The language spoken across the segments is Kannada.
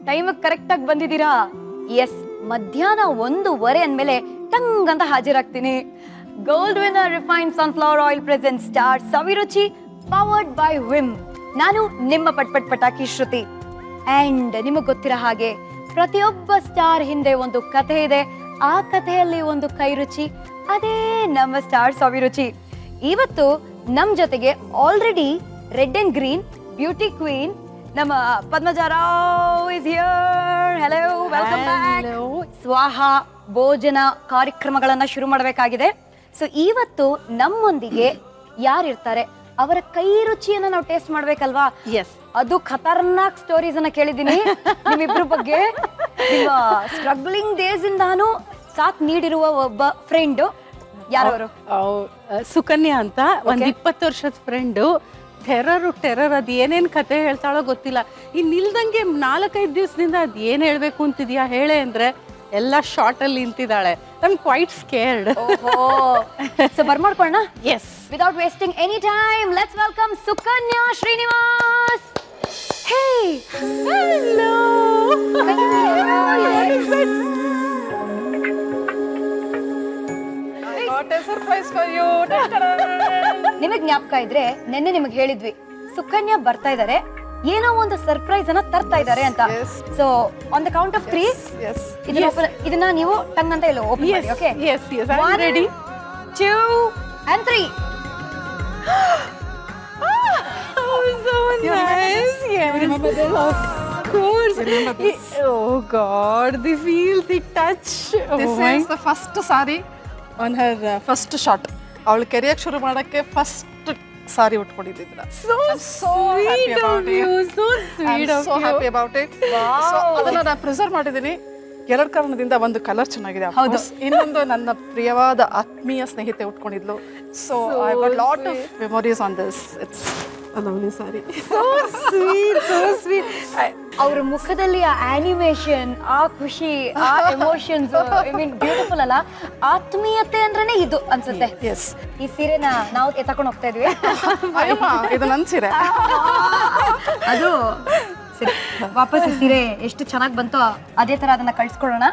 ಟೈಮಿಗೆ ಕರೆಕ್ಟ್ ಆಗಿ ಬಂದಿದ್ದೀರಾ. ಎಸ್, ಮಧ್ಯಾಹ್ನ 1:15 ಅಂದ್ಮೇಲೆ ಟಂಗ್ ಅಂತ ಹಾಜರಾಗ್ತೀನಿ. Gold winner refined sunflower oil present star Saviruchi powered by Vim. ನಾನು ನಿಮ್ಮ ಪಟ್ಪಟ್ ಪಟಾಕಿ ಶ್ರುತಿ. ಅಂಡ್ ನಿಮಗೆ ಗೊತ್ತಿರೋ ಹಾಗೆ ಪ್ರತಿಯೊಬ್ಬ ಸ್ಟಾರ್ ಹಿಂದೆ ಒಂದು ಕಥೆ ಇದೆ. ಆ ಕಥೆಯಲ್ಲಿ ಒಂದು ಕೈ ರುಚಿ, ಅದೇ ನಮ್ಮ ಸ್ಟಾರ್ ಸವಿರುಚಿ. ಇವತ್ತು ನಮ್ ಜೊತೆಗೆ already red and green beauty queen ನಮ್ಮ Padmaja Rao is here. Hello, welcome back. ಸ್ವಾಹ ಭೋಜನ ಕಾರ್ಯಕ್ರಮಗಳನ್ನ ಶುರು ಮಾಡಬೇಕಾಗಿದೆ. ಸೊ ಇವತ್ತು ನಮ್ಮೊಂದಿಗೆ ಯಾರಿರ್ತಾರೆ, ಅವರ ಕೈ ರುಚಿಯನ್ನ ನಾವು ಟೇಸ್ಟ್ ಮಾಡ್ಬೇಕಲ್ವಾ? ಎಸ್, ಅದು ಖತರ್ನಾಕ್ ಸ್ಟೋರೀಸ್ ಅನ್ನ ಕೇಳಿದೀನಿ ನಿಮ್ಮಿಬ್ರ ಬಗ್ಗೆ. ನಿಮ್ಮ ಸ್ಟ್ರಗ್ಲಿಂಗ್ ಡೇಸ್ ಇಂದಾನು ಸಾಥ್ ನೀಡಿರುವ ಒಬ್ಬ ಫ್ರೆಂಡ್. ಯಾರವರು? ಸುಕನ್ಯಾ ಅಂತ, ಒಂದ್ 20 ವರ್ಷದ ಫ್ರೆಂಡು. ಟೆರರ್ ಅದ್ ಏನೇನ್ ಕತೆ ಹೇಳ್ತಾಳೋ ಗೊತ್ತಿಲ್ಲ. ನಿಲ್ದಂಗೆ 4-5 ದಿವಸದಿಂದ ಅದ್ ಏನ್ ಹೇಳ್ಬೇಕು ಅಂತಿದ್ಯಾ ಹೇಳೆ ಅಂದ್ರೆ ಎಲ್ಲ ಶಾರ್ಟ್ ಅಲ್ಲಿ ನಿಂತಿದ್ದಾಳೆ. I am quite scared. So ಬರ್ಮಾಡ್ಕೊಳ್ಳೋಣ. Yes, without wasting any time, let's welcome Sukanya Srinivas. Hey, hello. Surprise for you. ನಿಮಗ್ ಜ್ಞಾಪಕ ಇದ್ರೆ ನೆನ್ನೆ ನಿಮಗೆ ಹೇಳಿದ್ವಿ ಸುಕನ್ಯಾ ಬರ್ತಾ ಇದಾರೆ, ಏನೋ ಒಂದು ಸರ್ಪ್ರೈಸ್ ಅನ್ನ ತರ್ತಾ ಇದಾರೆ ಅಂತ. So on the count of 3 ಇದನ್ನ ನೀವು ಟಂಗ್ ಅಂತ ಹೇಳೋ ಓಪನ್ ಮಾಡಿ. Okay, Yes, I'm ready. 2 and 3. Oh, so nice. Yes. Remember this? Of course. Remember this? Oh God, the feel, the touch. This is the first saree on her first shot. ಅವಳು ಕೆರಿಯಕ್ಕೆ ಶುರು ಮಾಡಕ್ಕೆ ಫಸ್ಟ್ ಸಾರಿ ಉಟ್ಕೊಂಡಿದ್ದಿದ್ರ. So sweet of you. So sweet of so you. happy about it. So ಅದನ್ನ ನಾನು ಪ್ರಿಸರ್ವ್ ಮಾಡಿದ್ದೀನಿ. 2 ಕಾರಣದಿಂದ, ಒಂದು ಕಲರ್ ಚೆನ್ನಾಗಿದೆ, ಹೌದು. ಇನ್ನೊಂದು ನನ್ನ ಪ್ರಿಯವಾದ ಆತ್ಮೀಯ ಸ್ನೇಹಿತೆ ಉಟ್ಕೊಂಡಿದ್ಲು. So I got lot of memories on this. It's a lovely sari. So sweet, so sweet. ಅವ್ರ ಮುಖದಲ್ಲಿ ಆ ಆನಿಮೇಷನ್, ಆ ಖುಷಿ, ಆ ಎಮೋಷನ್ಸ್, ಐ ಮೀನ್ ಬ್ಯೂಟಿಫುಲ್ ಅಲ್ಲ? ಆತ್ಮೀಯತೆ ಅಂದ್ರೇನೆ ಇದು ಅನ್ಸುತ್ತೆ. ಎಸ್, ಈ ಸೀರೆನ ನಾವು ಎತ್ತಕೊಂಡು ಹೋಗ್ತಾ ಇದ್ವಿ. ಅಯ್ಯಮ್ಮ ಇದು ನನ್ನ ಸೀರೆ. ಅದು ಸರಿ, ವಾಪಸ್ ಈ ಸೀರೆ ಎಷ್ಟು ಚೆನ್ನಾಗಿ ಬಂತೋ ಅದೇ ತರ ಅದನ್ನ ಕಳ್ಸ್ಕೊಳ್ಳೋಣ.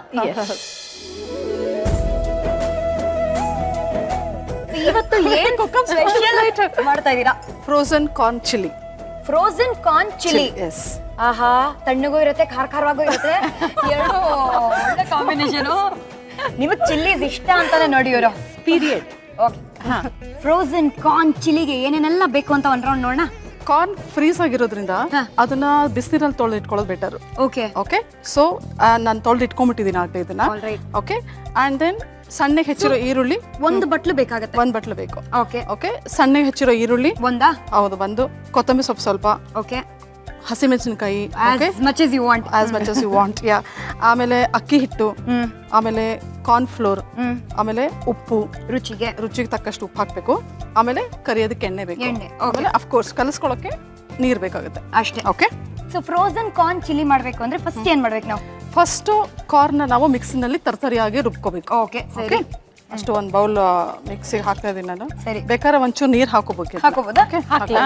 ಇವತ್ತು ಏನ್ ಸ್ಪೆಷಲ್ ಮಾಡ್ತಾ ಇದೀರಾ? Frozen corn chilli. Frozen corn chilli. Yes, ಆಹಾ, ತಣ್ಣಗೂ ಇರುತ್ತೆ, ಖಾರವಾಗೂ ಇರುತ್ತೆ. ಎರಡು ಒಳ್ಳೆ ಕಾಂಬಿನೇಷನ್. ನಿಮಗ್ ಚಿಲ್ಲೀಸ್ ಇಷ್ಟ ಅಂತಾನೆ ನೋಡಿ ಇವರು. Period. ಫ್ರೋಸನ್ ಕಾರ್ನ್ ಚಿಲ್ಲಿಗೆ ಏನೇನೆಲ್ಲ ಬೇಕು ಅಂತ ಒಂದ್ ರೌಂಡ್ ನೋಡೋಣ. ಕಾರ್ನ್ ಫ್ರೀಸ್ ಆಗಿರೋದ್ರಿಂದ ಅದನ್ನ ಬಿಸಿನೀರಲ್ಲಿ ತೊಳೆದು ಇಟ್ಕೊಳ್ಳೋದು ಬೆಟರ್. ಓಕೆ ಓಕೆ, ಸೊ ನಾನು ತೊಳೆದು ಇಟ್ಕೊಂಡ್ಬಿಟ್ಟಿದ್ದೀನಿ ಆಗಲೇ ಇದನ್ನ. ಓಕೆ, ಅಂಡ್ ದೆನ್ ಸಣ್ಣಗೆ ಹೆಚ್ಚಿರೋ ಈರುಳ್ಳಿ 1 ಬಟ್ಲು ಬೇಕಾಗುತ್ತೆ. 1 ಬಟ್ಲು ಬೇಕು. ಓಕೆ ಓಕೆ, ಸಣ್ಣಗೆ ಹೆಚ್ಚಿರೋ ಈರುಳ್ಳಿ ಒಂದಾ? ಹೌದು, ಒಂದು ಕೊತ್ತಂಬರಿ ಸೊಪ್ಪು ಸ್ವಲ್ಪ, ಓಕೆ, ಹಸಿಮೆಣಸಿನಕಾಯಿ as much as you want. As much as you want. Yeah, ಆಮೇಲೆ ಅಕ್ಕಿ ಹಿಟ್ಟು, ಆಮೇಲೆ ಕಾರ್ನ್ ಫ್ಲೋರ್, ಆಮೇಲೆ ಉಪ್ಪು, ರುಚಿಗೆ ತಕ್ಕಷ್ಟು ಉಪ್ಪು ಹಾಕಬೇಕು. ಆಮೇಲೆ ಕರಿಯೋದಕ್ಕೆ ಎಣ್ಣೆ ಬೇಕು. ಆಮೇಲೆ ಅಫ್ಕೋರ್ಸ್ ಕಲಿಸ್ಕೊಳ್ಳೋಕೆ ನೀರು ಬೇಕಾಗುತ್ತೆ ಅಷ್ಟೇ. Okay, so frozen corn chilli ಮಾಡ್ಬೇಕು ಅಂದ್ರೆ ಫಸ್ಟ್ ಏನ್ ಮಾಡ್ಬೇಕು ನಾವು? ಫಸ್ಟ್ ಕಾರ್ನ್ ನಾವು ಮಿಕ್ಸಿನಲ್ಲಿ ತರ್ತರಿಯಾಗಿ ರುಬ್ಕೋಬೇಕು. ಓಕೆ, ಸರಿ. ಅಷ್ಟು ಒಂದು ಬೌಲ್ ಮಿಕ್ಸಿಗೆ ಹಾಕ್ತಾ ಇದೀನಿ ನಾನು. ಸರಿ, ಬೇಕಾದ್ರೆ ಒಂಚೂರು ನೀರು ಹಾಕೋಬೇಕು. ಹಾಕೋಬೋದಾ? ಹಾಕ್ಲಾ?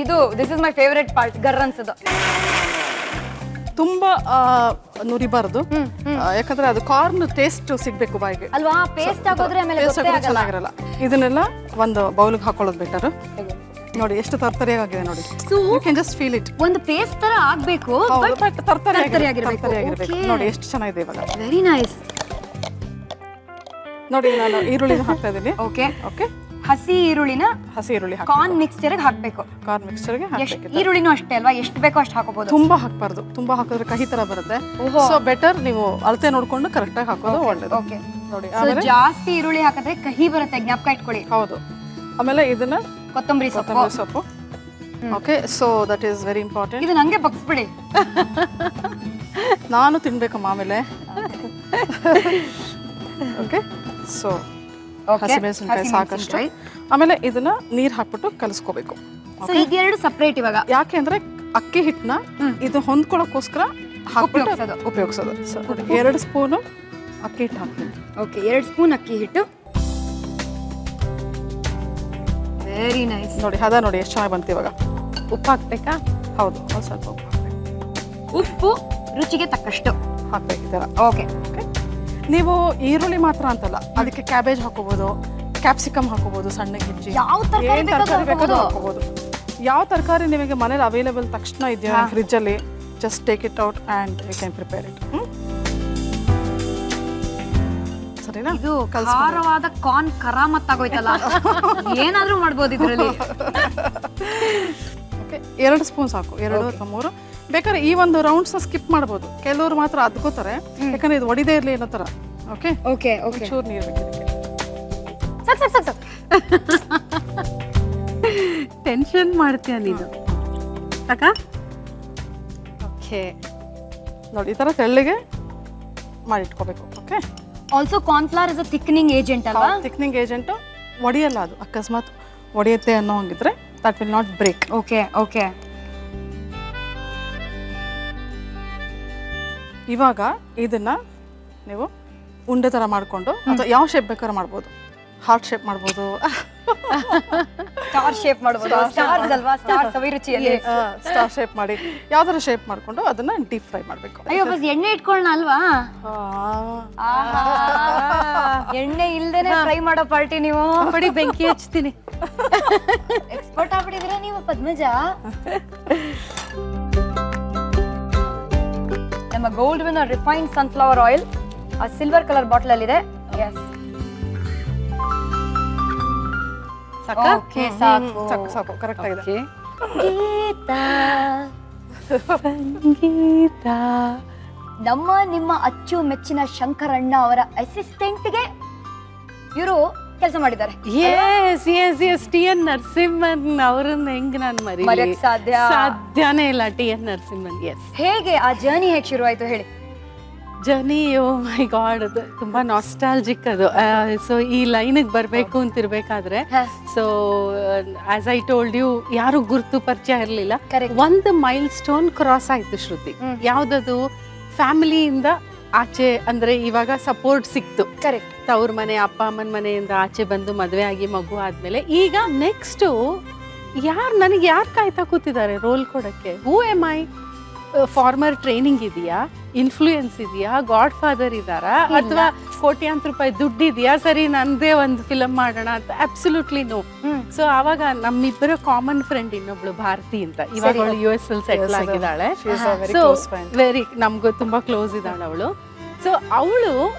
ಇದು this is my favourite part, ಗರ್ ಅನ್ಸೋದು. ತುಂಬಾ ನುರಿಬಾರ್ದು, ಯಾಕಂದ್ರೆ ಅದು ಕಾರ್ನ್ ಟೇಸ್ಟ್ ಸಿಗ್ಬೇಕು ಬಾಯಿಗೆ ಅಲ್ವಾ? ಪೇಸ್ಟ್ ಹಾಕೋದ್ರೆ ಆಮೇಲೆ ಗೊತ್ತೇ ಆಗಲ್ಲ. ಚೆನ್ನಾಗಿರಲ್ಲ. ಇದನ್ನೆಲ್ಲ ಒಂದು ಬೌಲ್ಗೆ ಹಾಕೊಳ್ಳೋದು ಬೆಟರ್. ನೋಡಿ ಎಷ್ಟು ತರ್ತರಿಯಾಗಿದೆ ನೋಡಿ. You can just feel it. ಒಂದು ಪೇಸ್ಟ್ ತರ ಆಗ್ಬೇಕು, ಬಟ್ ತರ್ತರಿಯಾಗಿರ್ಬೇಕು. ನೋಡಿ ಎಷ್ಟು ಚೆನ್ನಾಗಿದೆ ಇವಾಗ. Very nice. ನೋಡಿ ನಾನು ಈರುಳ್ಳಿನ ಹಾಕ್ತಾ ಇದ್ದೀನಿ. ಓಕೆ ಓಕೆ, ಹಸಿ ಈರುಳ್ಳಿನ ಕಾರ್ನ್ ಮಿಕ್ಸ್ಚರ್ ಹಾಕ್ಬೇಕು. ಕಾರ್ನ್ ಮಿಕ್ಸ್ಚರ್ಗೆ ಹಾಕಬೇಕು. ಈರುಳ್ಳಿನೂ ಅಷ್ಟೇ ಅಲ್ವಾ? ಎಷ್ಟು ಬೇಕೋ ಅಷ್ಟು ಹಾಕೋಬಹುದು. ತುಂಬಾ ಹಾಕಬಾರ್ದು, ತುಂಬಾ ಹಾಕಿದ್ರೆ ಕಹಿ ತರ ಬರುತ್ತೆ. ಸೊ ಬೆಟರ್ ನೀವು ಅಳತೆ ನೋಡ್ಕೊಂಡು ಕರೆಕ್ಟ್ ಆಗಿ ಹಾಕೋದು ಒಳ್ಳೇದು. ಓಕೆ, ನೋಡಿ ಜಾಸ್ತಿ ಈರುಳ್ಳಿ ಹಾಕಿದ್ರೆ ಕಹಿ ಬರುತ್ತೆ, ಜ್ಞಾಪಕ ಇಟ್ಕೊಳ್ಳಿ. ಹೌದು. ಆಮೇಲೆ ಇದನ್ನ ಕೊತ್ತಂಬರಿ ಸೊಪ್ಪು. Okay, so that is very important. ಇದು ನಂಗೆ ಬಗ್ಸ್ಬಿಡಿ, ನಾನು ತಿನ್ಬೇಕಮ್ಮ ಆಮೇಲೆ. ಓಕೆ, ಸೊ ಹಸಿಮೆಣಸಿನಕಾಯಿ ಸಾಕಷ್ಟು. ಆಮೇಲೆ ಇದನ್ನ ನೀರು ಹಾಕ್ಬಿಟ್ಟು ಕಲಿಸ್ಕೋಬೇಕು. ಸೊ ಇದೆರಡು ಸಪರೇಟ್ ಇವಾಗ. ಯಾಕೆ ಅಂದ್ರೆ ಅಕ್ಕಿ ಹಿಟ್ಟನ್ನ ಇದು ಹೊಂದ್ಕೊಳ್ಳೋಕ್ಕೋಸ್ಕರ ಹಾಕ್ಬಿಟ್ಟು ಉಪಯೋಗಿಸೋದು. 2 ಸ್ಪೂನು ಅಕ್ಕಿ ಹಿಟ್ಟು ಹಾಕ್ತೀನಿ. ಓಕೆ, 2 ಸ್ಪೂನ್ ಅಕ್ಕಿ ಹಿಟ್ಟು. Very nice. ನೋಡಿ ಹದ ನೋಡಿ ಎಷ್ಟು ಚೆನ್ನಾಗಿ ಬಂತು ಇವಾಗ. ಉಪ್ಪು ಹಾಕ್ಬೇಕಾ? ಹೌದು, ಒಂದು ಸ್ವಲ್ಪ ಉಪ್ಪು ಹಾಕ್ಬೇಕು. ಉಪ್ಪು ರುಚಿಗೆ ತಕ್ಕಷ್ಟು ಹಾಕ್ಬೇಕು ಈ ಥರ. ಓಕೆ. ನೀವು ಈರುಳ್ಳಿ ಮಾತ್ರ ಅಂತಲ್ಲ, ಅದಕ್ಕೆ ಕ್ಯಾಬೇಜ್ ಹಾಕೋಬಹುದು, ಕ್ಯಾಪ್ಸಿಕಮ್ ಹಾಕೋಬಹುದು, ಸಣ್ಣಗೆ ಹೆಚ್ಚಿ ಯಾವ ತರಕಾರಿ ಏನ್ ಬೇಕಾದ್ರೂ ತರಕಾರಿ ಬೇಕಾದ್ರೂ ಹಾಕ್ಬೋದು. ಹಾಕೋಬಹುದು. ಯಾವ ತರಕಾರಿ ನಿಮಗೆ ಮನೇಲಿ ಅವೈಲೇಬಲ್ ತಕ್ಷಣ ಇದೆಯಾ ಫ್ರಿಜ್ ಅಲ್ಲಿ, just take it out and you can prepare it. ಸರಿನಾ? ಇದು ಖಾರವಾದ ಕಾರ್ನ್ ಕರಾಮತ್ ಆಗೋಯ್ತಲ್ಲ. ಏನಾದ್ರೂ ಮಾಡ್ಬೋದು ಇದ್ರಲ್ಲಿ. ಓಕೆ, 2 ಸ್ಪೂನ್ ಸಾಕು, 2 ಅಥವಾ 3. ಬೇಕಾದ್ರೆ ಈ ಒಂದು ರೌಂಡ್ಸ್ನ ಸ್ಕಿಪ್ ಮಾಡ್ಬೋದು. ಕೆಲವರು ಮಾತ್ರ ಅದ್ಕೋತಾರೆ, ಯಾಕಂದ್ರೆ ಇದು ಒಡಿದೇ ಇರಲಿ ಅನ್ನೋ ಥರ. Okay okay okay. ಚೂರು ನೀರು ಬೇಕು ಇದಕ್ಕೆ. ಸಾಕ್ ಸಾಕ್ ಸಾಕ್ ಸಾಕ್. ಟೆನ್ಷನ್ ಮಾಡ್ತೀಯ ನೀನು. ಸಾಕ? ಓಕೆ. ನೋಡಿ ಈ ಥರ ತೆಳ್ಳಗೆ ಮಾಡಿಟ್ಕೋಬೇಕು. Okay. Also cornflour is a thickening agent ಅಲ್ವಾ? ಥಿಕ್ನಿಂಗ್ ಏಜೆಂಟು ಒಡೆಯಲ್ಲ. ಅದು ಅಕಸ್ಮಾತ್ ಒಡೆಯುತ್ತೆ ಅನ್ನೋ ಹಂಗಿದ್ರೆ that will not break. Okay okay. ಇವಾಗ ಇದನ್ನ ನೀವು ಉಂಡೆ ಥರ ಮಾಡಿಕೊಂಡು ಅಥವಾ ಯಾವ ಶೇಪ್ ಬೇಕಾದ್ರೂ ಮಾಡ್ಬೋದು. ಹಾರ್ಟ್ ಶೇಪ್ ಮಾಡ್ಬೋದು, ಸ್ಟಾರ್ ಶೇಪ್ ಮಾಡ್ಬೋದು. ಸ್ಟಾರ್ಸ್ ಅಲ್ವಾ? ಸ್ಟಾರ್ ಸವಿರುಚಿಯಲ್ಲಿ. ಸ್ಟಾರ್ ಶೇಪ್ ಮಾಡಿ ಯಾವ್ದಾರ ಶೇಪ್ ಮಾಡ್ಕೊಂಡು ಅದನ್ನ ಡೀಪ್ ಫ್ರೈ ಮಾಡಬೇಕು. ಅಯ್ಯೋ ಬಸ್ ಎಣ್ಣೆ ಇಟ್ಕೊಳ್ಳೋಣ ಅಲ್ವಾ? ಆಹಾ. ಎಣ್ಣೆ ಇಲ್ದೇನೆ ಫ್ರೈ ಮಾಡೋ ಪಾರ್ಟಿ ನೀವು. ಬಡಿ ಬೆಂಕಿ ಹಚ್ತೀನಿ. ಎಕ್ಸ್ಪರ್ಟ್ ಆಗ್ಬಿಟ್ಟಿದ್ದೀರಾ ನೀವು ಪದ್ಮಜ. ನಮ್ಮ gold winner refined sunflower oil ಆ ಸಿಲ್ವರ್ ಕಲರ್ ಬಾಟಲ್ ಅಲ್ಲಿ ಇದೆ. ಎಸ್. ಓಕೆ ಸಾಕು ಸಾಕು ಸಾಕು, ಕರೆಕ್ಟ್ ಆಗಿದೆ. ಸಂಗೀತ. ನಮ್ಮ ನಿಮ್ಮ ಅಚ್ಚು ಮೆಚ್ಚಿನ ಶಂಕರಣ್ಣ ಅವರ ಅಸಿಸ್ಟೆಂಟ್ಗೆ ಇವರು ಕೆಲಸ ಮಾಡಿದ್ದಾರೆ. S S S T N Narasimhan ಅವ್ರನ್ನ ಹೆಂಗ್ ನಾನು ಮರೆಯಕ್ ಸಾಧ್ಯನೇ ಇಲ್ಲ. T N Narasimhan. ಎಸ್. ಹೇಗೆ ಆ ಜರ್ನಿ ಹೇಗೆ ಶುರು ಆಯ್ತು ಹೇಳಿ? ಜರ್ನಿ, ಓ ಮೈ ಗಾಡ್, ಅದು ತುಂಬಾ ನಾಸ್ಟಾಲಜಿಕ್ ಅದು. ಸೊ ಈ ಲೈನಿಗೆ ಬರಬೇಕು ಅಂತಿರ್ಬೇಕಾದ್ರೆ, so as I told you, ಯಾರು ಗುರ್ತು ಪರಿಚಯ ಇರಲಿಲ್ಲ. ಒಂದು ಮೈಲ್ ಸ್ಟೋನ್ ಕ್ರಾಸ್ ಆಯ್ತು ಶ್ರುತಿ. ಯಾವ್ದದು? ಫ್ಯಾಮಿಲಿಯಿಂದ ಆಚೆ, ಅಂದ್ರೆ ಇವಾಗ ಸಪೋರ್ಟ್ ಸಿಕ್ತು. ಕರೆಕ್ಟ್. ತವ್ರ ಮನೆ, ಅಪ್ಪ ಅಮ್ಮನ ಮನೆಯಿಂದ ಆಚೆ ಬಂದು ಮದುವೆ ಆಗಿ ಮಗು ಆದ್ಮೇಲೆ ಈಗ ನೆಕ್ಸ್ಟ್ ನನಗೆ ಯಾರು ಕಾಯ್ತಾ ಕೂತಿದ್ದಾರೆ ರೋಲ್ ಕೊಡಕ್ಕೆ? ಹೂ ಎಮ್ ಐ? ಫಾರ್ಮರ್ ಟ್ರೈನಿಂಗ್ ಇದೆಯಾ? ಇನ್ಫ್ಲೂಯೆನ್ಸ್ ಇದೆಯಾ? ಗಾಡ್ ಫಾದರ್ ಇದ್ದಾರಾ? ಅಥವಾ ಕೋಟ್ಯಾಂತರ ರೂಪಾಯಿ ದುಡ್ಡು ಇದೆಯಾ? ಸರಿ ನಂದೇ ಒಂದು ಫಿಲಮ್ ಮಾಡೋಣ ಅಂತ? Absolutely no. ಸೊ ಆವಾಗ ನಮ್ಮಿಬ್ಬರ ಕಾಮನ್ ಫ್ರೆಂಡ್ ಇನ್ನೊಬ್ಳು ಭಾರತಿ ಅಂತ, ಇವಾಗ ಅವಳು US ಅಲ್ಲಿ ಸೆಟ್ಲ್ ಆಗಿದ್ದಾಳೆ. ಸೊ ವೆರಿ ನಮ್ಗೂ ತುಂಬಾ ಕ್ಲೋಸ್ ಇದ್ದಾಳೆ ಅವಳು. ಸೊ ಅವಳು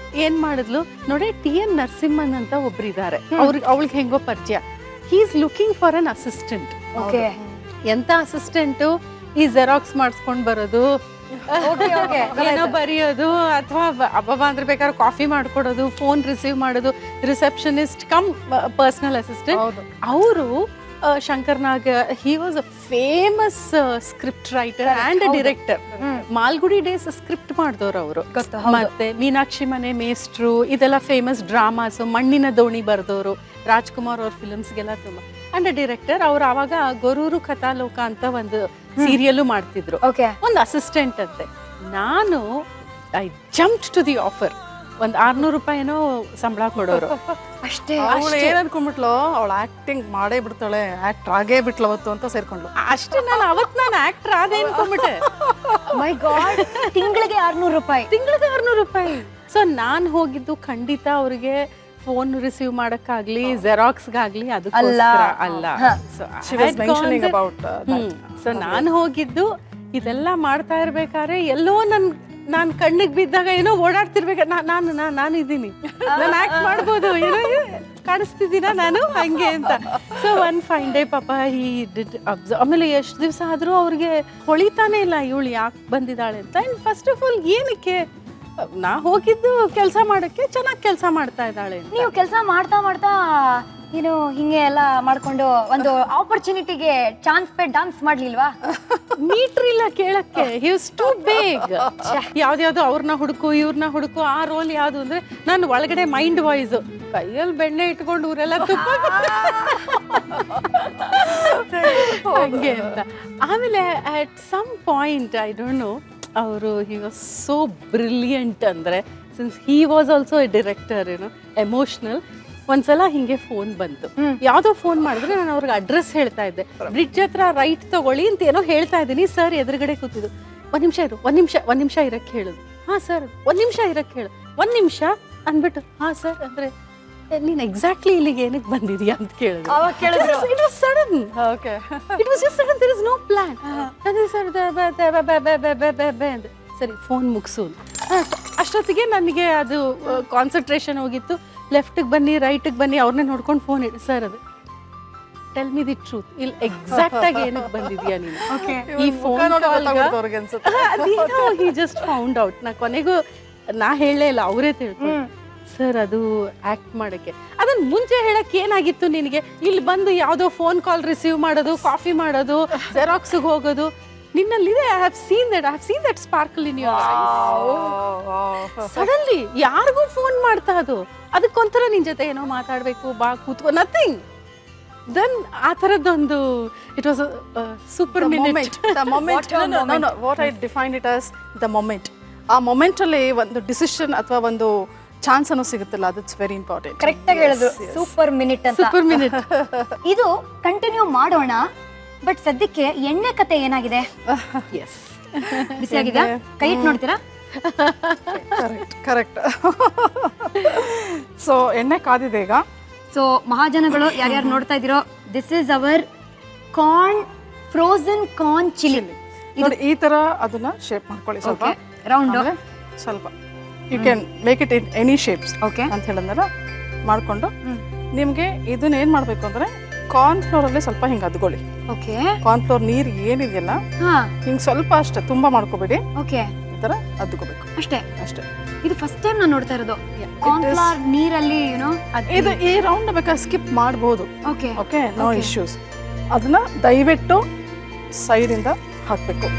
ಏನ್ ಮಾಡಿದ್ಲು ನೋಡಿ, ಟಿ ಎನ್ ನರಸಿಂಹನ್ ಅಂತ ಒಬ್ರು ಇದ್ದಾರೆ. ಅವಳಿಗೆ ಹೆಂಗೋ ಪರಿಚಯ. He is looking for an assistant. Okay. ಎಂತ ಅಸಿಸ್ಟೆಂಟು? ಈ ಜೆರಾಕ್ಸ್ ಮಾಡಿಸ್ಕೊಂಡ್ ಬರೋದು, ಏನೋ ಬರೆಯೋದು, ಅಥವಾ ಅಬ್ಬಬ್ಬ ಅಂದ್ರೆ ಬೇಕಾದ್ರೆ ಕಾಫಿ ಮಾಡ್ಕೊಡೋದು, ಫೋನ್ ರಿಸೀವ್ ಮಾಡೋದು, ರಿಸೆಪ್ಷನಿಸ್ಟ್ ಕಮ್ ಪರ್ಸನಲ್ ಅಸಿಸ್ಟೆಂಟ್. ಅವರು Shankar Nag, he was a famous script writer and director. Malgudi days script ಮಾಡಿದವರು ಅವರು. ಮತ್ತೆ ಮೀನಾಕ್ಷಿ ಮನೆ ಮೇಸ್ಟ್ರು, ಇದೆಲ್ಲ ಫೇಮಸ್ ಡ್ರಾಮಾಸ್. ಮಣ್ಣಿನ ದೋಣಿ ಬರೆದವರು, ರಾಜ್ಕುಮಾರ್ ಅವ್ರ ಫಿಲ್ಮ್ಸ್ಗೆಲ್ಲ ತುಂಬ. ಅಂಡ್ ಡೈರೆಕ್ಟರ್ ಅವ್ರು ಆವಾಗ ಗೊರೂರು ಕಥಾಲೋಕ ಅಂತ ಒಂದು ಸೀರಿಯಲ್ ಮಾಡ್ತಿದ್ರು. ಒಂದು ಅಸಿಸ್ಟೆಂಟ್ ಅಂತೆ. ನಾನು I jumped to the offer. ಒಂದು 600 ರೂಪಾಯಿನೋ ಸಂಬಳ ಕೊಡೋರು ಅಷ್ಟೇ. ಅವಳು ಏನ್ ಅನ್ಕೊಂಡ್ಬಿಟ್ಲು, ಅವಳು ಆಕ್ಟಿಂಗ್ ಮಾಡೇ ಬಿಡ್ತಾಳೆ, ಆಕ್ಟರ್ ಆಗೇ ಬಿಟ್ಲು ಅವತ್ತು ಅಂತ ಸೇರ್ಕೊಂಡ್ಲು ಅಷ್ಟೇ. ನಾನು ಆಕ್ಟರ್ ಆದೆ ಅನ್ಕೊಂಡ್ಬಿಟ್ಟೆ. ಮೈ ಗಾಡ್. ತಿಂಗಳಿಗೆ 600 ರೂಪಾಯಿ. ತಿಂಗಳಿಗೆ 600 ರೂಪಾಯಿ. ಸೊ ನಾನು ಹೋಗಿದ್ದು ಖಂಡಿತ ಅವ್ರಿಗೆ ಫೋನ್ ರಿಸೀವ್ ಮಾಡಕ್ಕಾಗ್ಲಿ, ಜೆರಾಕ್ಸ್ಗಾಗ್ಲಿ ಅದಕ್ಕೋಸ್ಕರ ಅಲ್ಲ. ಸೊ ನಾನು ಹೋಗಿದ್ದು ಇದೆಲ್ಲ ಮಾಡ್ತಾ ಇರ್ಬೇಕಾದ್ರೆ ಎಲ್ಲೋ ನಾನು ಕಣ್ಣಿಗೆ ಬಿದ್ದಾಗ ಏನೋ ಓಡಾಡ್ತಿರ್ಬೇಕ, ನಾನು ಇದ್ದೀನಿ, ನಾನು ಆಕ್ಟ್ ಮಾಡ್ಬೋದು, ಏನೋ ಕಾಣಿಸ್ತಿದ್ದೀನ ನಾನು ಹಂಗೆ ಅಂತ. ಸೊ ಒನ್ ಫೈನ್ ಡೇ ಪಾಪ ಈ ಡಿಡ್ ಅಬ್ಸರ್ವ್. ಆಮೇಲೆ ಎಷ್ಟು ದಿವಸ ಆದ್ರೂ ಅವ್ರಿಗೆ ಹೊಳಿತಾನೆ ಇಲ್ಲ ಇವಳು ಯಾಕೆ ಬಂದಿದ್ದಾಳೆ ಅಂತ. ಅಂಡ್ ಫಸ್ಟ್ ಆಫ್ ಆಲ್ ಏನಕ್ಕೆ ನಾ ಹೋಗಿದ್ದು ಕೆಲಸ ಮಾಡಕ್ಕೆ, ಚೆನ್ನಾಗಿ ಕೆಲಸ ಮಾಡ್ತಾ ಇದ್ದಾಳೆ. ನೀವು ಕೆಲಸ ಮಾಡ್ತಾ ಮಾಡ್ತಾ ಏನು ಹಿಂಗೆ ಎಲ್ಲ ಮಾಡ್ಕೊಂಡು ಒಂದು ಆಪರ್ಚುನಿಟಿಗೆ ಚಾನ್ಸ್ ಪೇ ಡಾನ್ಸ್ ಮಾಡ್ಲಿಲ್ವಾ? ಮೀಟರ್ ಇಲ್ಲ ಕೇಳಕ್ಕೆ. ಹಿ ವಾಸ್ ಟು ಬೇಗ್. ಯಾವ್ದ್ಯಾವ್ದು ಅವ್ರನ್ನ ಹುಡುಕು ಇವ್ರನ್ನ ಹುಡುಕು. ಆ ರೋಲ್ ಯಾವ್ದು ಅಂದ್ರೆ ನಾನು ಒಳಗಡೆ ಮೈಂಡ್ ವಾಯ್ಸ್, ಕೈಯಲ್ಲಿ ಬೆಣ್ಣೆ ಇಟ್ಕೊಂಡು ಊರೆಲ್ಲ ತುಪ್ಪ ಹಂಗೆ ಅಂತ. ಆಮೇಲೆ at some point I don't know, ಅವರು ಹಿ ವಾಸ್ ಸೋ ಬ್ರಿಲಿಯಂಟ್ ಅಂದರೆ, since he was also a director, ಏನೋ ಎಮೋಷ್ನಲ್. ಒಂದ್ಸಲ ಹಿಂಗೆ ಫೋನ್ ಬಂತು, ಯಾವುದೋ ಫೋನ್ ಮಾಡಿದ್ರೆ ನಾನು ಅವ್ರಿಗೆ ಅಡ್ರೆಸ್ ಹೇಳ್ತಾ ಇದ್ದೆ. ಬ್ರಿಡ್ಜ್ ಹತ್ರ ರೈಟ್ ತಗೊಳ್ಳಿ ಅಂತ ಏನೋ ಹೇಳ್ತಾ ಇದ್ದೀನಿ. ಸರ್ ಎದುರುಗಡೆ ಕೂತಿದ್ದು, ಒಂದ್ ನಿಮಿಷ ಇರಕ್ಕೆ ಹೇಳುದು. ಹಾ ಸರ್, ಒಂದ್ ನಿಮಿಷ ಇರಕ್ಕೆ ಹೇಳು, ಒಂದ್ ನಿಮಿಷ ಅಂದ್ಬಿಟ್ಟು ಹಾ ಸರ್ ಅಂದ್ರೆ ನೀನ್ ಎಕ್ಸಾಕ್ಟ್ಲಿ ಇಲ್ಲಿಗೆ ಏನಕ್ಕೆ ಬಂದಿದ್ಯಾ ಅಂತ ಕೇಳಿದ್ರು. ಅವಾಗ ಕೇಳಿದ್ರು It was sudden. Okay It was just sudden. There is no plan. ಅದೇ ಸರ್ ಸರಿ ಫೋನ್ ಮುಗಿಸು. ಅಷ್ಟೊತ್ತಿಗೆ ನನಗೆ ಅದು ಕಾನ್ಸಂಟ್ರೇಷನ್ ಹೋಗಿತ್ತು. ಲೆಫ್ಟಿಗೆ ಬನ್ನಿ, ರೈಟಿಗೆ ಬನ್ನಿ, ಅವ್ರನ್ನೇ ನೋಡ್ಕೊಂಡು ಫೋನ್ ಇಡಿ. ಸರ್ ಅದು ಟೆಲ್ ಮಿ ದಿ ಟ್ರೂತ್, ಇಲ್ಲಿ ಎಕ್ಸಾಕ್ಟ್ ಆಗಿ ಏನಕ್ಕೆ ಬಂದಿದ್ಯಾ ನೀನು? ಈ ಫೋನ್ ಅವ್ರಿಗೆ ಅನ್ಸುತ್ತೆ. ಅದೇನೋ ಹಿ ಜಸ್ಟ್ ಫೌಂಡ್ ಔಟ್. ನಾ ಕೊನೆಗೂ ನಾ ಹೇಳಲೇ ಇಲ್ಲ, ಅವರೇ ತಿಳ್ಕೊಂಡು ಸರ್ ಅದು ಆಕ್ಟ್ ಮಾಡಕ್ಕೆ. ಅದನ್ನ ಮುಂಚೆ ಹೇಳಕ್ ಏನಾಗಿತ್ತು ನಿನಗೆ? ಇಲ್ಲಿ ಬಂದು ಯಾವುದೋ ಫೋನ್ ಕಾಲ್ ರಿಸೀವ್ ಮಾಡೋದು, ಕಾಫಿ ಮಾಡೋದು, ಜೆರಾಕ್ಸ್ಗೆ ಹೋಗೋದು ನಿನ್ನಲ್ಲಿದೆ. I have seen that sparkle in your eyes. Suddenly ಯಾರಿಗೂ ಫೋನ್ ಮಾಡ್ತಾ ಅದು, ಅದಕ್ಕೊಂಥರ ನಿನ್ ಜೊತೆ ಏನೋ ಮಾತಾಡ್ಬೇಕು, ಬಾ ಕೂತ್ಕೋ, ನಥಿಂಗ್. ದೆನ್ ಆ ಥರದ್ದೊಂದು it was super minute. What I define it as the moment. ಆ ಮೊಮೆಂಟಲ್ಲಿ ಒಂದು ಡಿಸಿಷನ್ ಅಥವಾ ಒಂದು ಚಾನ್ಸ್ ಅನ್ನೋ ಸಿಗುತ್ತಲ್ಲ, ದಟ್ಸ್ ವೆರಿ ಇಂಪಾರ್ಟೆಂಟ್. ಕರೆಕ್ಟ್ ಆಗಿ ಹೇಳಿದ್ರು, ಸೂಪರ್ ಮಿನಿಟ್ ಅಂತ. Super minute. ಇದು ಕಂಟಿನ್ಯೂ ಮಾಡೋಣ, ಬಟ್ ಸದ್ಯಕ್ಕೆ ಎಣ್ಣೆ ಕತೆ ಏನಾಗಿದೆ? ಎಸ್, ಬಿಸಿ ಆಗಿದಾ? ಕೈ ಇಟ್ಟು ನೋಡ್ತೀರಾ? ಕರೆಕ್ಟ್. ಸೊ ಎಣ್ಣೆ ಕಾದಿದೆ ಈಗ. ಸೊ ಮಹಾಜನಗಳು ಯಾರ್ಯಾರು ನೋಡ್ತಾ ಇದ್ದೀರೋ, this is our corn, frozen corn chilli. ನೋಡಿ ಈ ತರ ಅದನ್ನ ಶೇಪ್ ಮಾಡ್ಕೊಳ್ಳಿ ಸ್ವಲ್ಪ ರೌಂಡ್, ಸ್ವಲ್ಪ you can make it in any shapes okay ಅಂತ ಹೇಳಿದ್ನಲ್ಲ, ಮಾಡ್ಕೊಂಡು ನಿಮ್ಗೆ ಇದನ್ನ ಏನ್ ಮಾಡ್ಬೇಕು ಅಂದ್ರೆ ಕಾರ್ನ್ ಫ್ಲೋರ್ ಅಲ್ಲೇ ಸ್ವಲ್ಪ ಹಿಂಗೆ ಅದ್ಕೊಳ್ಳಿ. ಓಕೆ, ಕಾರ್ನ್ ಫ್ಲೋರ್ ನೀರು ಏನಿದೆಯಲ್ಲ ಹಾ ಹಿಂಗೆ ಸ್ವಲ್ಪ ಅಷ್ಟೇ, ತುಂಬಾ ಮಾಡ್ಕೋಬೇಡಿ. ಓಕೆ, ಈ ತರ ಅದ್ಕೋಬೇಕು ಅಷ್ಟೇ. ಅಷ್ಟೇ. ಇದು ಫಸ್ಟ್ ಟೈಮ್ ನಾನು ನೋಡ್ತಾ ಇರೋದು ಕಾರ್ನ್ ಫ್ಲವರ್ ನೀರಲ್ಲಿ, ಯುನೋ. ಇದು ಈ ರೌಂಡ್ ಬೇಕಾದ್ರೆ ಸ್ಕಿಪ್ ಮಾಡ್ಬೋದು. Okay okay, no issues. ಅದನ್ನ ದಯವಿಟ್ಟು ಸೈಡಿಂದ ಹಾಕಬೇಕು.